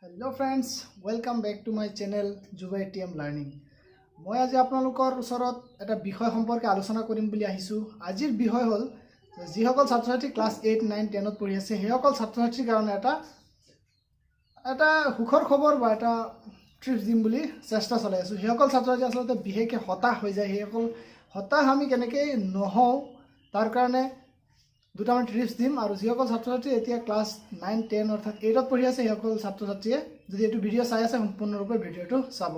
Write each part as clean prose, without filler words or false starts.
Hello friends, welcome back to my channel Juba ATM Learning. মই আজি আপোনালোকৰ ওচৰত এটা বিষয় সম্পৰ্কে আলোচনা কৰিম বুলি আহিছো। আজিৰ বিষয় হ'ল যিসকল ছাত্ৰ-ছাত্ৰী ক্লাছ 8, 9, 10 ত পঢ়ি আছে সেইসকল ছাত্ৰ-ছাত্ৰীৰ কাৰণে এটা সুখৰ খবৰ বা এটা ট্ৰিপ দিম বুলি চেষ্টা চলাই আছো। সেইসকল ছাত্ৰ-ছাত্ৰী আসলতে বিশেষকৈ হতাশ হৈ যায়। সেইসকল হতাশ আমি কেনেকৈ নহওঁ তাৰ কাৰণে দুটামান ট্ৰিপছ দিম আৰু যিসকল ছাত্ৰ-ছাত্ৰী এতিয়া ক্লাছ 9, 10 অৰ্থাৎ 8 ত পঢ়ি আছে সেইসকল ছাত্ৰ-ছাত্ৰীয়ে যদি এইটো ভিডিঅ' চাই আছে সম্পূৰ্ণৰূপে ভিডিঅ'টো চাব।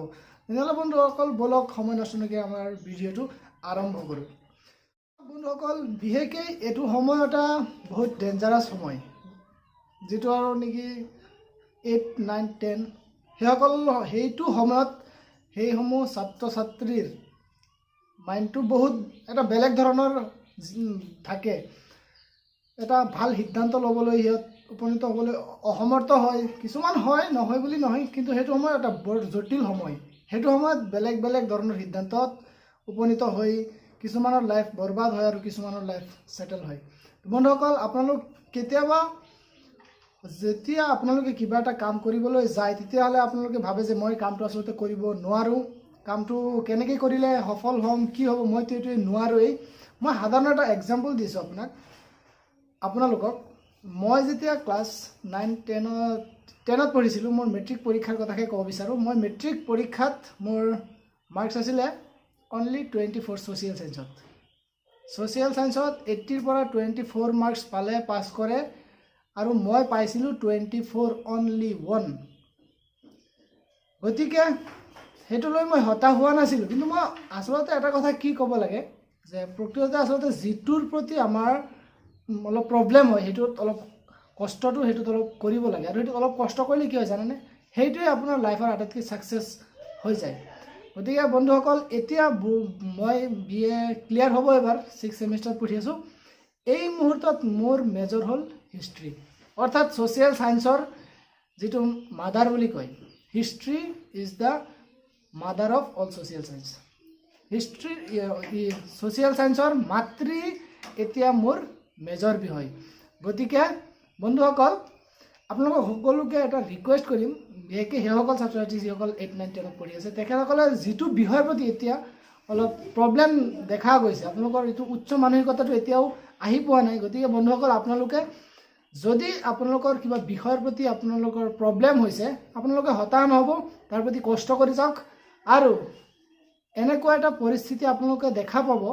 তেনেহ'লে বন্ধুসকল বলক সময় নষ্ট নকৰি আমাৰ ভিডিঅ'টো আৰম্ভ কৰোঁ। বন্ধুসকল বিশেষকৈ এইটো সময় এটা বহুত ডেঞ্জাৰাছ সময়, যিটো আৰু নেকি 8, 9, 10 সেইটো সময়ত সেইসমূহ ছাত্ৰ ছাত্ৰীৰ মাইণ্ডটো বহুত এটা বেলেগ ধৰণৰ থাকে। এটা ভাল সিদ্ধান্ত ল'বলৈ সিহঁত উপনীত হ'বলৈ অসমৰ্থ হয়। কিছুমান হয়, নহয় বুলি নহয়, কিন্তু সেইটো সময় এটা বৰ জটিল সময়। সেইটো সময়ত বেলেগ বেলেগ ধৰণৰ সিদ্ধান্তত উপনীত হৈ কিছুমানৰ লাইফ বৰবাদ হয় আৰু কিছুমানৰ লাইফ ছেটেল হয়। বন্ধুসকল আপোনালোক কেতিয়াবা যেতিয়া আপোনালোকে কিবা এটা কাম কৰিবলৈ যায় তেতিয়াহ'লে আপোনালোকে ভাবে যে মই কামটো আচলতে কৰিব নোৱাৰোঁ, কামটো কেনেকৈ কৰিলে সফল হ'ম, কি হ'ব, মইতো এইটোৱে নোৱাৰোৱেই। মই সাধাৰণ এটা এক্সাম্পল দিছোঁ আপোনালোকক। মই যেতিয়া ক্লাছ 9, 10ত পঢ়িছিলোঁ, মোৰ মেট্ৰিক পৰীক্ষাৰ কথাকে ক'ব বিচাৰোঁ। মই মেট্ৰিক পৰীক্ষাত মোৰ মাৰ্কছ আছিলে অনলি 24 ছ'চিয়েল ছায়েন্সত। ছ'চিয়েল ছায়েন্সত 80ৰ পৰা 24 মাৰ্কছ পালে পাছ কৰে আৰু মই পাইছিলোঁ 24 অনলি 1। গতিকে সেইটো লৈ মই হতাশ হোৱা নাছিলোঁ। কিন্তু মই আচলতে এটা কথা কি ক'ব লাগে যে প্ৰকৃততে আচলতে যিটোৰ প্ৰতি আমাৰ অলপ প্ৰব্লেম হয় সেইটোত অলপ সেইটোত অলপ কৰিব লাগে। আৰু সেইটো অলপ কষ্ট কৰিলে কি হয় জানেনে, সেইটোৱে আপোনাৰ লাইফৰ আটাইতকৈ ছাকচেছ হৈ যায়। গতিকে বন্ধুসকল এতিয়া মই BA ক্লিয়াৰ হ'ব, এবাৰ 6th ছেমিষ্টাৰত পঢ়ি আছোঁ। এই মুহূৰ্তত মোৰ মেজৰ হ'ল হিষ্ট্ৰী, অৰ্থাৎ ছ'চিয়েল ছায়েন্সৰ যিটো মাদাৰ বুলি কয়। History is the mother of all social science. History social ছায়েন্সৰ মাতৃ এতিয়া মোৰ মেজৰ বিষয়। গতিকে বন্ধুসকল আপোনালোকক সকলোকে এটা ৰিকুৱেষ্ট কৰিম, বিশেষকৈ সেইসকল ছাত্ৰ ছাত্ৰী যিসকল 8, 9, 10ত পঢ়ি আছে তেখেতসকলে যিটো বিষয়ৰ প্ৰতি এতিয়া অলপ প্ৰব্লেম দেখা গৈছে, আপোনালোকৰ এইটো উচ্চ মানসিকতাটো এতিয়াও আহি পোৱা নাই। গতিকে বন্ধুসকল আপোনালোকে যদি আপোনালোকৰ কিবা বিষয়ৰ প্ৰতি আপোনালোকৰ প্ৰব্লেম হৈছে আপোনালোকে হতাশ নহ'ব, তাৰ প্ৰতি কষ্ট কৰি যাওক। আৰু এনেকুৱা এটা পৰিস্থিতি আপোনালোকে দেখা পাব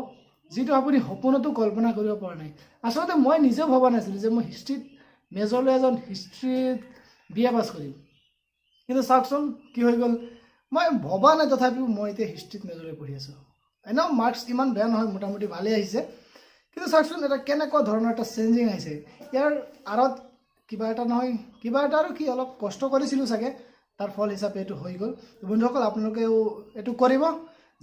যিটো আপুনি সপোনতো কল্পনা কৰিব পৰা নাই। আচলতে মই নিজেও ভবা নাছিলোঁ যে মই হিষ্ট্ৰীত মেজৰ লৈ এজন হিষ্ট্ৰীত BA পাছ কৰিম, কিন্তু চাওকচোন কি হৈ গ'ল। মই ভবা নাই, তথাপিও মই এতিয়া হিষ্ট্ৰীত মেজৰ লৈ পঢ়ি আছোঁ। এনেও মাৰ্কছ ইমান বেয়া নহয়, মোটামুটি ভালেই আহিছে। কিন্তু চাওকচোন এটা কেনেকুৱা ধৰণৰ এটা চেঞ্জিং আহিছে। ইয়াৰ আঁৰত কিবা এটা নহয় কিবা এটা আৰু কি অলপ কষ্ট কৰিছিলোঁ চাগে, তাৰ ফল হিচাপে এইটো হৈ গ'ল। বন্ধুসকল আপোনালোকেও এইটো কৰিব।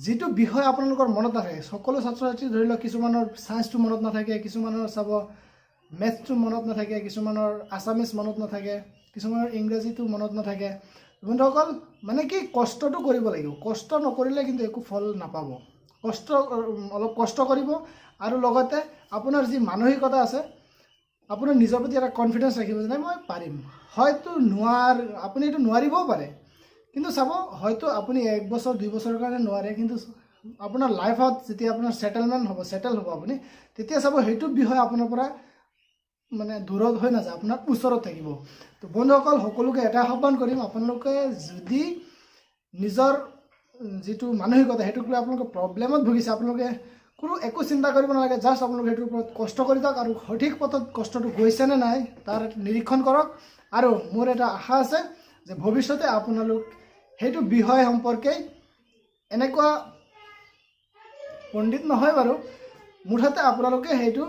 যিটো বিষয় আপোনালোকৰ মনত নাথাকে, সকলো ছাত্ৰ ছাত্ৰী ধৰি লওক কিছুমানৰ ছায়েন্সটো মনত নাথাকে, কিছুমানৰ চাব মেথছটো মনত নাথাকে, কিছুমানৰ আছামিজ মনত নাথাকে, কিছুমানৰ ইংৰাজীটো মনত নাথাকে। বন্ধুসকল মানে কি কষ্টটো কৰিব লাগিব, কষ্ট নকৰিলে কিন্তু একো ফল নাপাব। অলপ কষ্ট কৰিব আৰু লগতে আপোনাৰ যি মানসিকতা আছে আপোনাৰ নিজৰ প্ৰতি এটা কনফিডেঞ্চ ৰাখিব যে নাই মই পাৰিম। হয়তো আপুনি এইটো নোৱাৰিবও পাৰে, কিন্তু চাব হয়তো আপুনি 1 বছৰ 2 বছৰৰ কাৰণে নোৱাৰে, কিন্তু আপোনাৰ লাইফত যেতিয়া আপোনাৰ ছেটেল হ'ব আপুনি, তেতিয়া চাব সেইটো বিষয় আপোনাৰ পৰা মানে দূৰত হৈ নাযায়, আপোনাৰ ওচৰত থাকিব। তো বন্ধুসকল সকলোকে এটা আহ্বান কৰিম, আপোনালোকে যদি নিজৰ যিটো মানসিকতা সেইটোক লৈ আপোনালোকে প্ৰব্লেমত ভুগিছে, আপোনালোকে একো চিন্তা কৰিব নালাগে। জাষ্ট আপোনালোকে সেইটোৰ ওপৰত কষ্ট কৰি যাওক আৰু সঠিক পথত কষ্টটো গৈছে নে নাই তাৰ নিৰীক্ষণ কৰক। আৰু মোৰ এটা আশা আছে যে ভৱিষ্যতে আপোনালোক সেইটো বিষয় সম্পৰ্কে এনেকুৱা পণ্ডিত নহয় বাৰু, মুঠতে আপোনালোকে সেইটো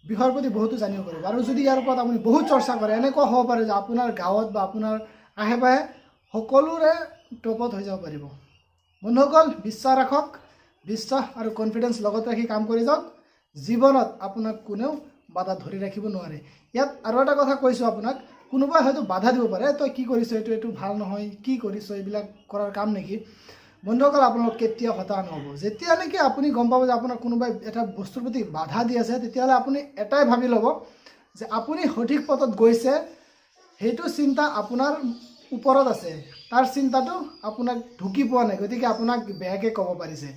বিষয়ৰ প্ৰতি বহুতো জানিব পাৰিব। আৰু যদি ইয়াৰ ওপৰত আপুনি বহুত চৰ্চা কৰে, এনেকুৱা হ'ব পাৰে যে আপোনাৰ গাঁৱত বা আপোনাৰ আশে পাশে সকলোৰে টপত হৈ যাব পাৰিব। বন্ধুসকল বিশ্বাস ৰাখক, বিশ্বাস আৰু কনফিডেঞ্চ লগত ৰাখি কাম কৰি যাওক। জীৱনত আপোনাক কোনেও বাধা ধৰি ৰাখিব নোৱাৰে। ইয়াত আৰু এটা কথা কৈছোঁ আপোনাক, কোনোবাই হয়তো বাধা দিব পাৰে, তই কি কৰিছ, এইটো ভাল নহয়, কি কৰিছ, এইবিলাক কৰাৰ কাম নেকি। বন্ধুসকল আপোনালোক কেতিয়াও হতাশ নহ'ব। যেতিয়া নেকি আপুনি গম পাব যে আপোনাৰ কোনোবাই এটা বস্তুৰ প্ৰতি বাধা দি আছে, তেতিয়াহ'লে আপুনি এটাই ভাবি ল'ব যে আপুনি সঠিক পথত গৈছে। সেইটো চিন্তা আপোনাৰ ওপৰত আছে তাৰ চিন্তাটো আপোনাক ঢুকি পোৱা নাই, গতিকে আপোনাক বেয়াকৈ ক'ব পাৰিছে।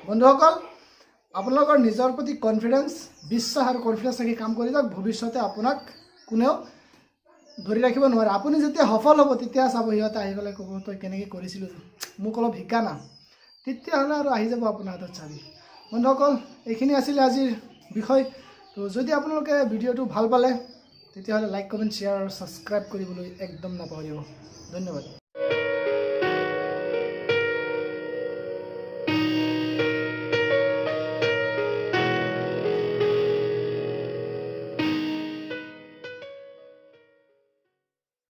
বন্ধুসকল, আপোনালোকৰ নিজৰ প্ৰতি কনফিডেন্স, বিশ্বাস আৰু কনফিডেন্স ৰাখি কাম কৰি যাওক। ভৱিষ্যতে আপোনাক কোনেও ধৰি ৰাখিব নোৱাৰে। আপুনি যেতিয়া সফল হ'ব তেতিয়া চাব সিহঁতে আহি পেলাই ক'ব তই কেনেকৈ কৰিছিলোঁ, মোক অলপ শিকা না, তেতিয়াহ'লে আৰু আহি যাব আপোনাৰ হাতত চাবি। বন্ধুসকল, এইখিনি আছিলে আজিৰ বিষয়। তো যদি আপোনালোকে ভিডিঅ'টো ভাল পালে তেতিয়াহ'লে লাইক, কমেণ্ট, শ্বেয়াৰ আৰু ছাবস্ক্ৰাইব কৰিবলৈ একদম নাপাহৰিব। ধন্যবাদ।